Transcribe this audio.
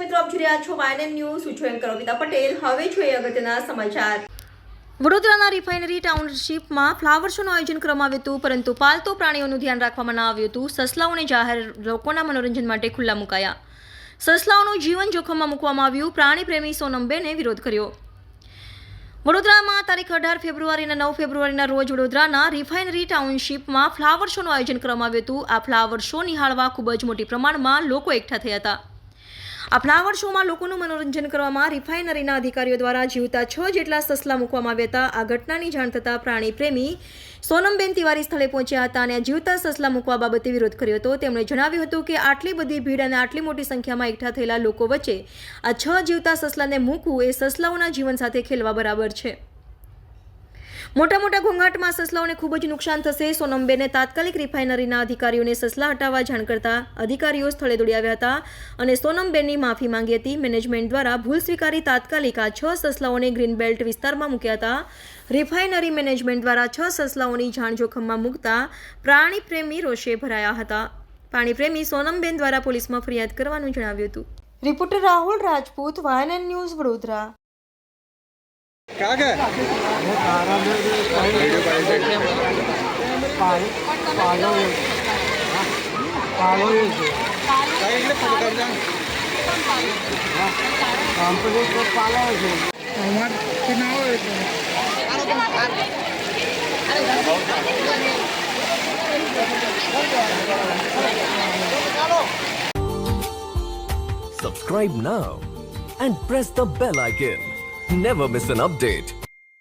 મિત્રો, આપ જોઈ રહ્યા છો વાયએનએન ન્યૂઝ. હું છું એન્કર કવિતા પટેલ. હવે જોઈએ અગત્યના સમાચાર. વડોદરાના રિફાઇનરી ટાઉનશીપમાં ફ્લાવર શોનું આયોજન કરવામાં આવ્યું હતું, પરંતુ પાલતુ પ્રાણીઓનું ધ્યાન રાખવામાં ન આવ્યું હતું. સસલાઓને જાહેર લોકોના મનોરંજન માટે ખુલ્લા મુકાયા. સસલાઓનું જીવન જોખમમાં મૂકવામાં આવ્યું. પ્રાણી પ્રેમી સોનમબેને વિરોધ કર્યો. વડોદરામાં તારીખ 18 ફેબ્રુઆરી અને 9 ફેબ્રુઆરીના રોજ વડોદરાના રિફાઇનરી ટાઉનશીપમાં ફ્લાવર શોનું આયોજન કરવામાં આવ્યું હતું. આ ફ્લાવર શો નિહાળવા ખૂબ જ મોટી પ્રમાણમાં લોકો એકઠા થયા હતા. આ ફ્લાવર શોમાં લોકોનું મનોરંજન કરવામાં રિફાઇનરીના અધિકારીઓ દ્વારા જીવતા 6 જેટલા સસલા મૂકવામાં આવ્યા હતા. આ ઘટનાની જાણ થતાં પ્રાણી પ્રેમી સોનમબેન તિવારી સ્થળે પહોંચ્યા હતા અને જીવતા સસલા મૂકવા બાબતે વિરોધ કર્યો હતો. તેમણે જણાવ્યું હતું કે આટલી બધી ભીડ અને આટલી મોટી સંખ્યામાં એકઠા થયેલા લોકો વચ્ચે આ 6 જીવતા સસલાને મૂકવું એ સસલાઓના જીવન સાથે ખેલવા બરાબર છે. મોટા મોટા ઘોંઘાટમાં સસલાઓને ખૂબ જ નુકસાન થશે. સોનમબેને તાત્કાલિક રિફાઇનરીના અધિકારીઓને સસલા હટાવવા જાણ કરતા અધિકારીઓ સ્થળે દોડી આવ્યા હતા અને સોનમબેનની માફી માંગી હતી. મેનેજમેન્ટ દ્વારા ભૂલ સ્વીકારી તાત્કાલિક આ 6 સસલાઓને ગ્રીન બેલ્ટ વિસ્તારમાં મૂક્યા હતા. રિફાઇનરી મેનેજમેન્ટ દ્વારા 6 સસલાઓની જાન જોખમમાં મૂકતા પ્રાણી પ્રેમી રોષે ભરાયા હતા. પ્રાણી પ્રેમી સોનમબેન દ્વારા પોલીસમાં ફરિયાદ કરવાનું જણાવ્યું હતું. Reporter Rahul Rajput, YNN news, Vadodara. क्या क्या Subscribe now and press the bell icon. Never miss an update.